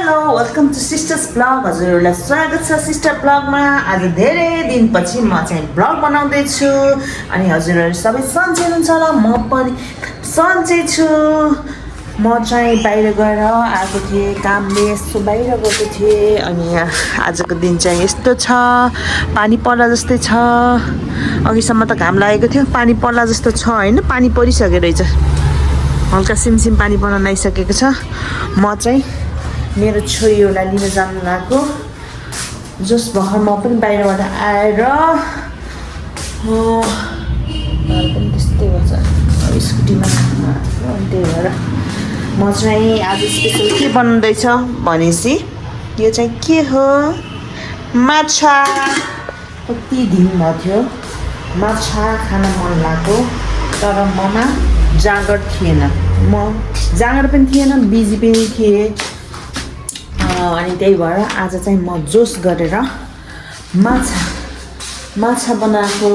Welcome to sisters blog. हजुरहरूलाई स्वागत छ सिस्टर ब्लगमा। आज धेरै दिनपछि म चाहिँ ब्लग बनाउँदैछु अनि हजुरहरू सबै सन्चै हुनुहुन्छ र म पनि सन्चै छु। म चाहिँ बाहिर गएर आएको थिएँ, कामले यसो बाहिर गएको थिएँ अनि आजको दिन चाहिँ यस्तो छ, पानी पर्ला जस्तै छ। अघिसम्म त घाम लागेको थियो, पानी पर्ला जस्तो छ होइन, पानी परिसक्यो रहेछ, हल्का सिमसिम पानी पर्न लागिसकेको छ। म चाहिँ मेरो छोरीहरूलाई लिन जानु लागेको, जस भर्खर म पनि बाहिरबाट आएर पनि त्यस्तै गर्छ स्कुटीमा, त्यही भएर म चाहिँ आज स्पेसल के बनाउँदैछ भनेपछि यो चाहिँ के हो, माछा। कति दिन भएको थियो माछा खान मन लाग्यो, तर ममा जाँगर थिएन, म जाँगर पनि थिएन, बिजी पनि थिएँ अनि त्यही भएर आज चाहिँ म जोस गरेर माछा बनाएको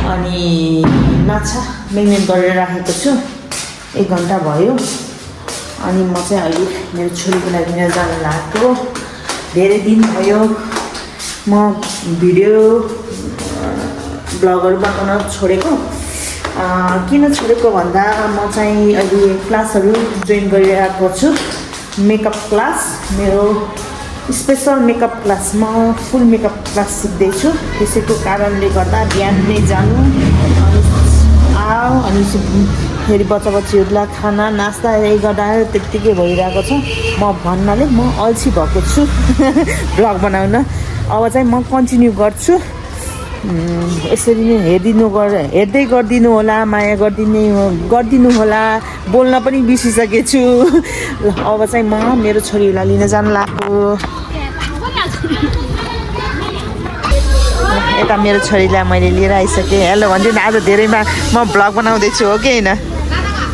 अनि माछा मेरिनेट गरेर राखेको छु। 1 घन्टा भयो अनि म चाहिँ अहिले मेरो छोरीको लागि लिन जानु लागेको। धेरै दिन भयो म भिडियो ब्लगहरू बनाउन छोडेको। किन छोडेको भन्दा म चाहिँ अहिले क्लासहरू जोइन गरिरहेको छु, मेकअप क्लास, मेरो स्पेसल मेकअप क्लास, म फुल मेकअप क्लास सिक्दैछु। त्यसैको कारणले गर्दा बिहान नै जानु अनि फेरि बच्चाबच्चीहरूलाई खाना नास्ता गर्दा त्यत्तिकै भइरहेको छ। म भन्नाले म अल्छी भएको छु भ्लग बनाउन। अब चाहिँ म कन्टिन्यू गर्छु, यसरी नै हेर्दै गरिदिनु होला, माया गरिदिनु होला। बोल्न पनि बिर्सिसकेछु। ल अब चाहिँ म मेरो छोरीलाई लिन जानु लाग्छु। यता मेरो छोरीलाई मैले लिएर आइसकेँ। हेलो भनिदिनु, आज धेरैमा म भ्लग बनाउँदैछु हो कि होइन?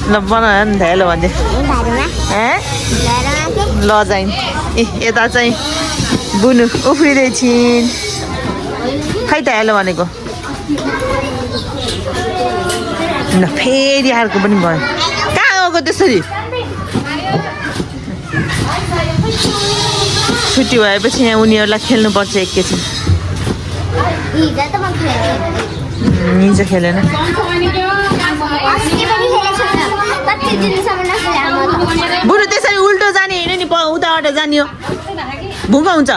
ल बना नि त, हेलो भनिदिनु। ल चाहिँ यता चाहिँ बुनु उफ्रिँदैछिन्, खै त हेलो भनेको। ल फेरि अर्को पनि भयो, कहाँ गएको त्यसरी? छुट्टी भएपछि यहाँ उनीहरूलाई खेल्नुपर्छ एकैछिन। हिजो खेलेन, बुढो त्यसरी उल्टो जाने होइन नि, उताबाट जाने हो, भुङ्गा हुन्छ।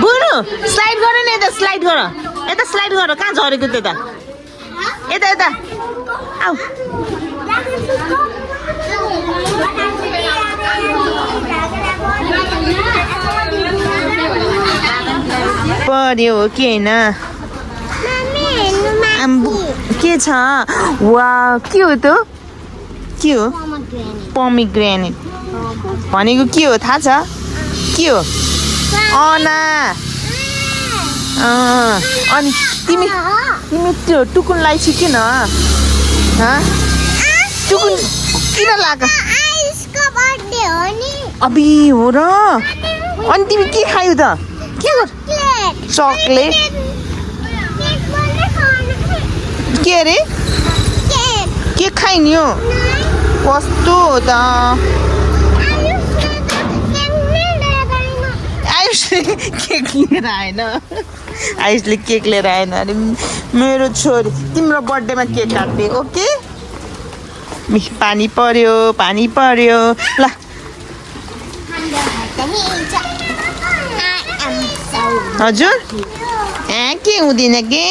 बुढो स्लाइड गर न, यता स्लाइड गर, यता स्लाइड गर। कहाँ झरेको त्यता? यता आऊ। पर्यो हो कि होइन? के छ? वा के हो त? के हो? पोमिग्रेनेट भनेको के हो थाहा छ? के हो? अना। अनि तिमी त्यो टुकुनलाई चाहिँ किन टुकुन किन लाग्यो? अबि हो र? अनि तिमी के खायौ त? के गर? चक्लेट? के अरे के खाइनि हो? कस्तो हो त? आयुषले केक लिएर आएन, आयुषले केक लिएर आएन अरे मेरो छोरी। तिम्रो बर्थडेमा केक काट्ने ओके? पानी पर्यो ल। हजुर के हुँदैन के?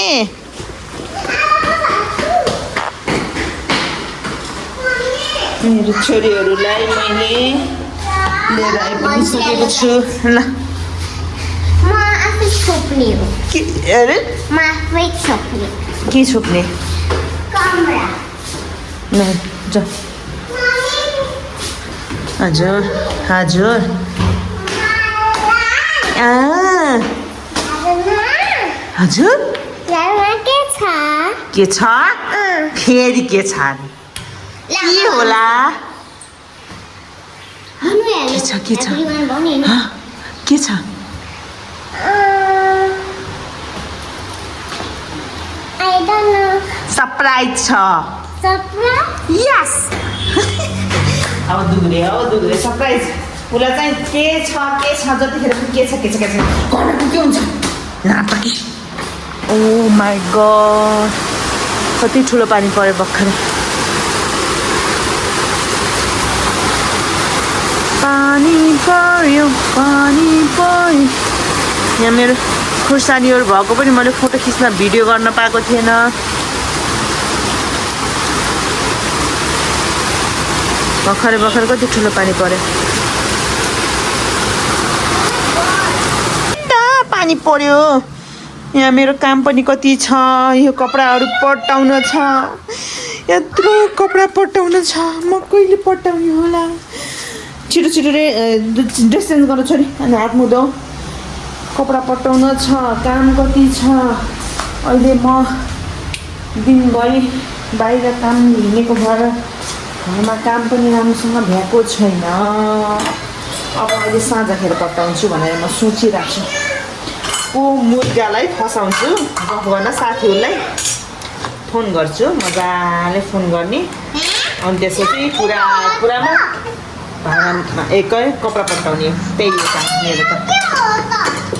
मेरो छोरीहरूलाई मैले लिएर आइपुगिसकेको छु। ल के अरे के छोप्ने? ल जा। हजुर हजुर हजुर के छ? फेरि के छ? के होला? के छ? के छ? सरप्राइज छ सरप्राइज यस अब दुग्रे सरप्राइज उसलाई चाहिँ के छ जतिखेर के छ घरमा के हुन्छ नाटकी ओ माई गड कति ठुलो पानी पर्यो भर्खरै पानी पर्यो यहाँ मेरो खुर्सानीहरू भएको पनि मैले फोटो खिच्न भिडियो गर्न पाएको थिएन भर्खरै कति ठुलो पानी पर्यो पानी पर्यो यहाँ मेरो काम पनि कति छ यो कपडाहरू पट्टाउन छ यत्रो कपडा पट्टाउन छ म कहिले पट्टाउने होला छिटो ड्रेस चेन्ज गर्न छोरी अनि हात मुधौ कपडा पट्टाउन छ काम कति छ अहिले म दिनभरि बाहिर काम हिँडेको भएर घरमा काम पनि राम्रोसँग भ्याएको छैन अब अहिले साँझखेर पट्टाउँछु भनेर म सोचिरहेको छु को मुर्गालाई फसाउँछु गफ गर्न साथीहरूलाई फोन गर्छु मजाले फोन गर्ने अनि त्यसपछि पुरामा भाँडामा एकै कपडा पट्टाउने त्यही हो काम मेरो त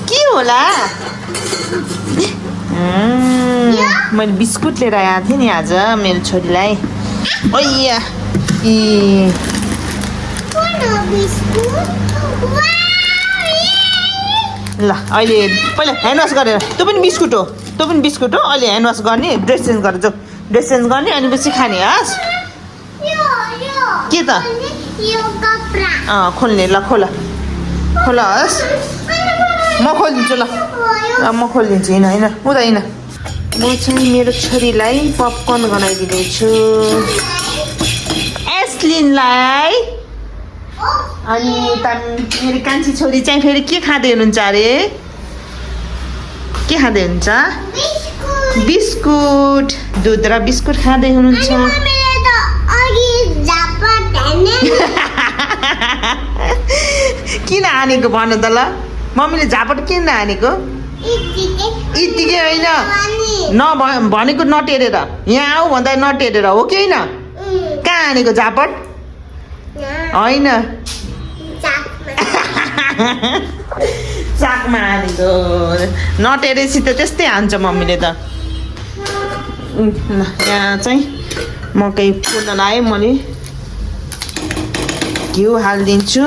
के होला मैले बिस्कुट लिएर आएको थिएँ नि आज मेरो छोरीलाई ओया ल अहिले पहिला ह्यान्ड वास गरेर त्यो पनि बिस्कुट हो अहिले ह्यान्ड वास गर्ने ड्रेस चेन्ज गरेर जाऊ ड्रेस चेन्ज गर्ने अनि पछि खाने हस् के त खोल्ने ल खोल हस् म खोलिदिन्छु ल म खोलिदिन्छु होइन हुँदैन म चाहिँ मेरो छोरीलाई पपकर्न बनाइदिँदैछु एस्लिनलाई अनि मेरो कान्छी छोरी चाहिँ फेरि के खाँदै हुनुहुन्छ अरे के खाँदै हुनुहुन्छ बिस्कुट दुध र बिस्कुट खाँदै हुनुहुन्छ किन हानेको भन त ल मम्मीले झापट किन हानेको यत्तिकै होइन भनेको नटेरेर यहाँ आऊ भन्दा नटेरेर हो कि होइन कहाँ हानेको झापट होइन चाकमा हानेको नटेरेसी त त्यस्तै हान्छ मम्मीले त यहाँ चाहिँ मकै फुल्न लाएँ मैले घिउ हालिदिन्छु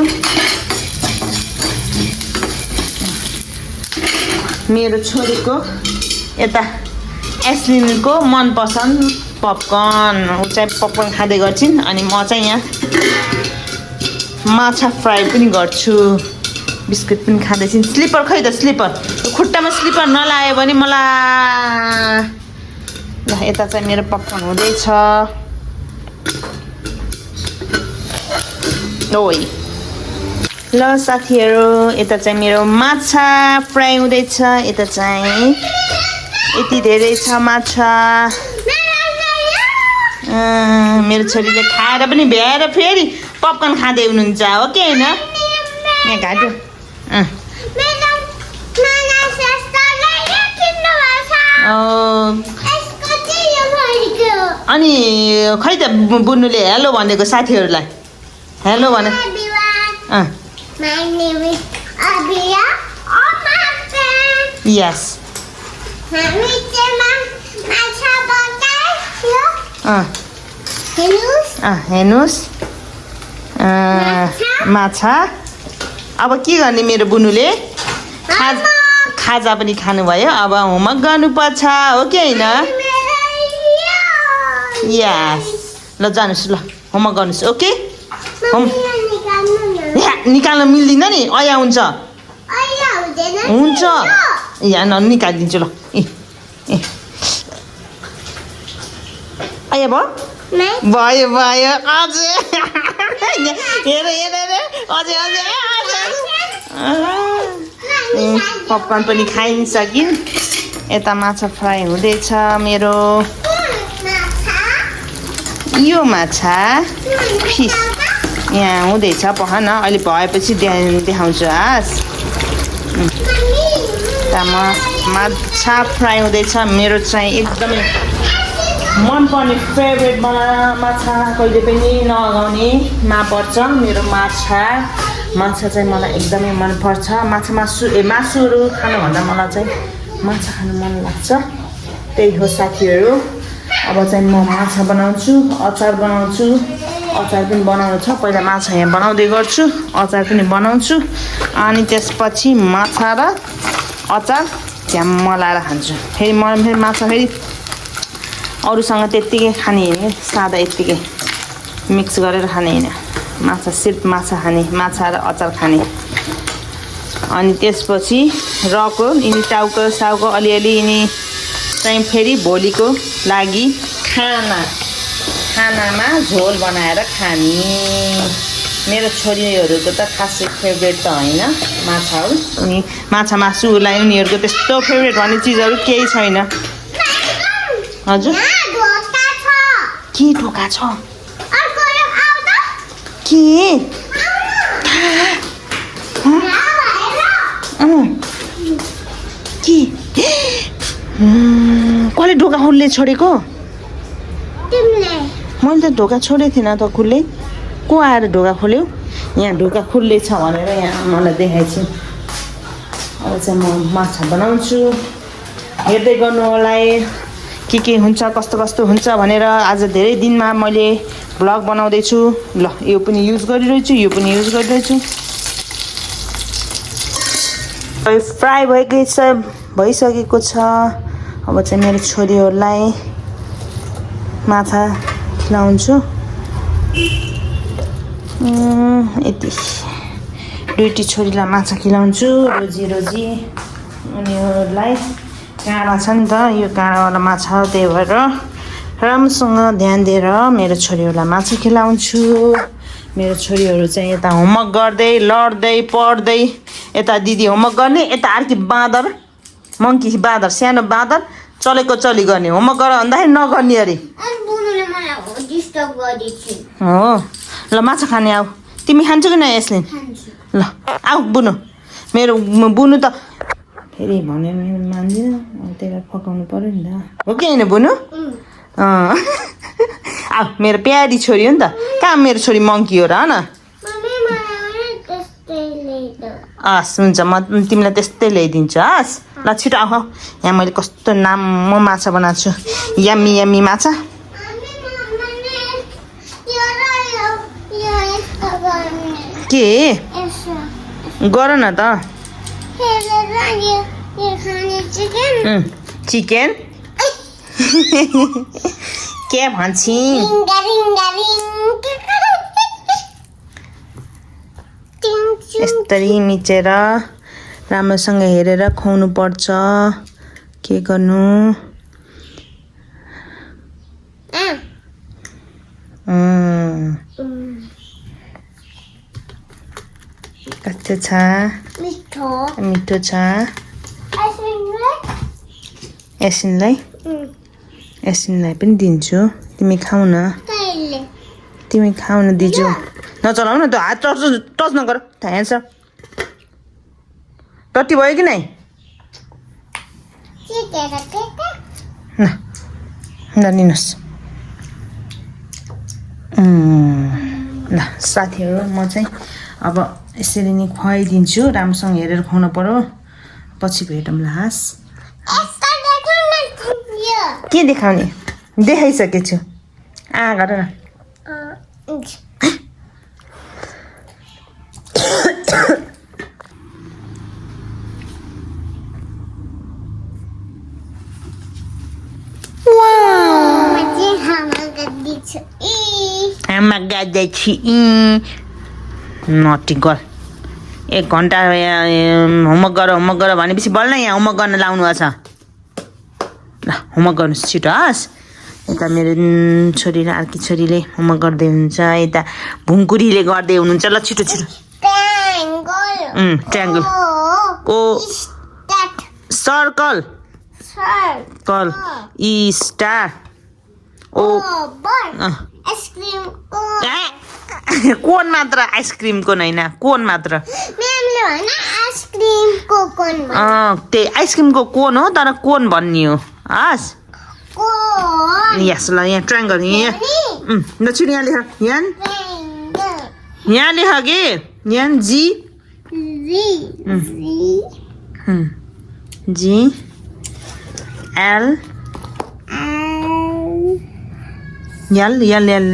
मेरो छोरीको यता एस्लिनको मनपसन्द पपकर्न ऊ चाहिँ पपकर्न खाँदै गर्छिन् अनि म चाहिँ यहाँ माछा फ्राई पनि गर्छु बिस्कुट पनि खाँदैछिन् स्लिपर खै त स्लिपर खुट्टामा स्लिपर नलायो भने मलाई ल यता चाहिँ मेरो पपकर्न हुँदैछ ओइ ल साथीहरू यता चाहिँ मेरो माछा फ्राई हुँदैछ यता चाहिँ यति धेरै छ माछा मेरो छोरीले खाएर पनि भ्याएर फेरि पपकर्न खाँदै हुनुहुन्छ हो कि होइन यहाँ घाटो अनि खै त बुन्नुले हेलो भनेको साथीहरूलाई हेलो भने My name is Abia. Oh, my friend. Yes. हेर्नुहोस् माछा अब के गर्ने मेरो बुनुले खाजा पनि खानुभयो अब होमवर्क गर्नुपर्छ हो कि होइन यस ल जानुहोस् ल होमवर्क गर्नुहोस् ओके निकाल्न मिल्दैन नि अया हुन्छ हुन्छ यहाँ निकालिदिन्छु ल अया भयो भयो अझै हेर अझै पपकर्न पनि खाइसकिन् यता माछा फ्राई हुँदैछ मेरो यो माछा फिस यहाँ हुँदैछ पहन अहिले भएपछि देखाउँछु हाँस माछा फ्राई हुँदैछ मेरो चाहिँ एकदमै मनपर्ने फेभरेट माछा कहिले पनि नअगाउनेमा पर्छ मेरो माछा चाहिँ मलाई एकदमै मनपर्छ मासुहरू खानुभन्दा मलाई चाहिँ माछा खानु मन लाग्छ त्यही हो साथीहरू अब चाहिँ म माछा बनाउँछु अचार पनि बनाउनु छ पहिला माछा यहाँ बनाउँदै गर्छु अचार पनि बनाउँछु अनि त्यसपछि माछा र अचार झ्याम मलाएर खान्छु फेरि माछा फेरि अरूसँग त्यत्तिकै खाने होइन सादा यत्तिकै मिक्स गरेर खाने होइन माछा सिर्फ माछा खाने माछा र अचार खाने अनि त्यसपछि रको यिनी टाउको साउको अलिअलि यिनी चाहिँ फेरि भोलिको लागि खानामा झोल बनाएर खाने मेरो छोरीहरूको त खासै फेभरेट त होइन माछा हो अनि माछा मासुलाई उनीहरूको त्यस्तो फेभरेट भन्ने चिजहरू केही छैन हजुर के ढोका छ के कसले ढोका खुल्ले छोडेको मैले त ढोका छोडेको थिइनँ त खुल्लै को आएर ढोका खोल्यो यहाँ ढोका खुल्लै छ भनेर यहाँ मलाई देखाइछु अब चाहिँ म माछा बनाउँछु हेर्दै गर्नु होला के हुन्छ कस्तो हुन्छ भनेर आज धेरै दिनमा मैले भ्लग बनाउँदैछु ल यो पनि युज गरिरहेछु फ्राई भइसकेको छ अब चाहिँ मेरो छोरीहरूलाई माछा खिलाउँछु यति दुईटी छोरीलाई माछा खिलाउँछु रोजी उनीहरूलाई काँडा छ नि त यो काँडावाला माछा हो त्यही भएर राम्रोसँग ध्यान दिएर मेरो छोरीहरूलाई माछा खिलाउँछु मेरो छोरीहरू चाहिँ यता होमवर्क गर्दै लड्दै पढ्दै यता दिदी होमवर्क गर्ने यता अर्की मङ्की बाँदर सानो बाँदर चलेको चली गर्ने होमवर्क गर भन्दाखेरि नगर्ने अरे हो ल माछा खाने आऊ तिमी खान्छौ कि न यसले ल आऊ बुनु मेरो बुनु त फेरि भने मान्दिनँ त्यही भएर पकाउनु पऱ्यो नि त हो कि होइन बुनु आऊ मेरो प्यारी छोरी हो नि त कहाँ मेरो छोरी मङ्की हो र न हस् हुन्छ म तिमीलाई त्यस्तै ल्याइदिन्छु हस् ल छिटो आऊ यहाँ मैले कस्तो म माछा बनाएको छु यम्मी माछा के गर न त चिकन के भन्छन् यसरी मिचेर राम्रोसँग हेरेर खुवाउनु पर्छ के गर्नु कस्तो छ मिठो छ एसिनलाई पनि दिन्छु तिमी खाऊ न दिजु नचलाउ न त्यो हात टच नगर ह्यान्ड्स टट्टी भयो कि नै ल लिनुहोस् ल साथीहरू म चाहिँ अब यसरी नै खुवाइदिन्छु राम्रोसँग हेरेर खुवाउनु पर्यो पछि भेटौँला हस् के देखाउने देखाइसकेको छु गर न आमा गाड्दैछु नटी गर्ल 1 घन्टा होमवर्क गर भनेपछि बल्ल यहाँ होमवर्क गर्न लाउनु छ ल होमवर्क गर्नुहोस् छिटो हस् यता मेरो छोरी र अर्की छोरीले होमवर्क गर्दै हुनुहुन्छ यता भुङकुरीले गर्दै हुनुहुन्छ ल छिटो ट्रायंगल ओ सर्कल ई स्टार ओ कोन मात्र आइसक्रिमको हैन कोन मात्र त्यही आइसक्रिमको कोन हो तर कोन भन्ने हो हस् कोण यस ल यहाँ ट्रायङ्गल यहाँ ल छिटो यहाँ लेख यहाँ यहाँ लेख कि यहाँ जी जी एल यल यल यल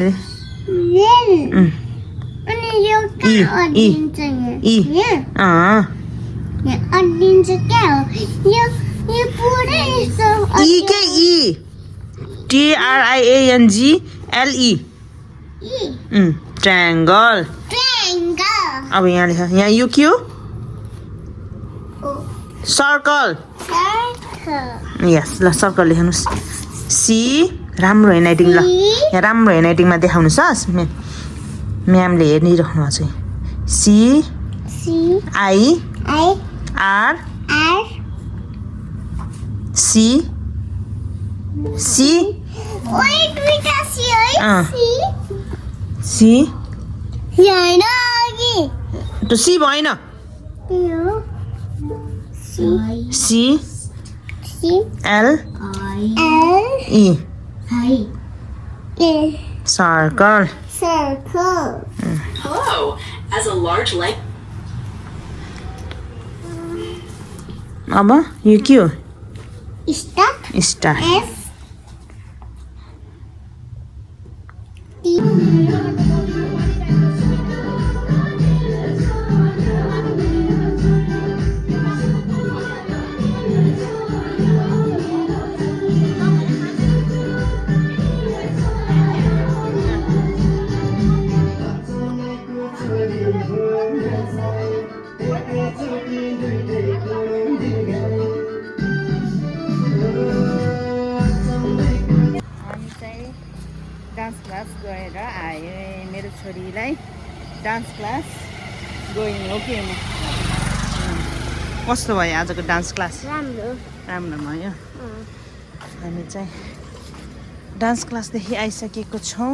अनि यो कहाँ अडिन्छ यहाँ यहाँ अडिन्छ क्या हो यो पुरै यस्तो ई के ई TRIANGLE ट्रायङ्गल ट्रायङ्गल अब यहाँ लेख यहाँ यो के हो सर्कल यस ल सर्कल लेख्नुहोस् सी राम्रो हेन्डराइटिङ ल यहाँ राम्रो हेन्डराइटिङमा देखाउनुहोस् म्यामले हेरिरहनु भएको छ C I R C C ओइ दुईटा सी है सी सी यहाँ हैन अघि त्यो सी भएन यो C L E circle circle Hello. As a large light अब यो के हो start star S T dance class गएर आएँ मेरो छोरीलाई डान्स क्लास गयौँ हो कि कस्तो भयो आजको डान्स क्लास राम्रो राम्रो भयो हामी चाहिँ डान्स क्लासदेखि आइसकेको छौँ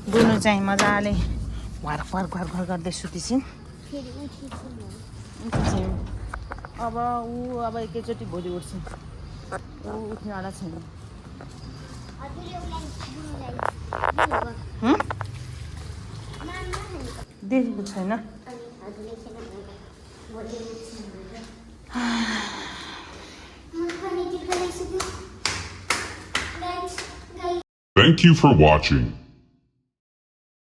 गुनु चाहिँ मजाले घर घर घर घर गर्दै सुतिसिन् फेरि उठिछु अब अब एकैचोटि भोलि उठ्छन् उठ्नेवाला छैन देखेको छैन Thank you for watching.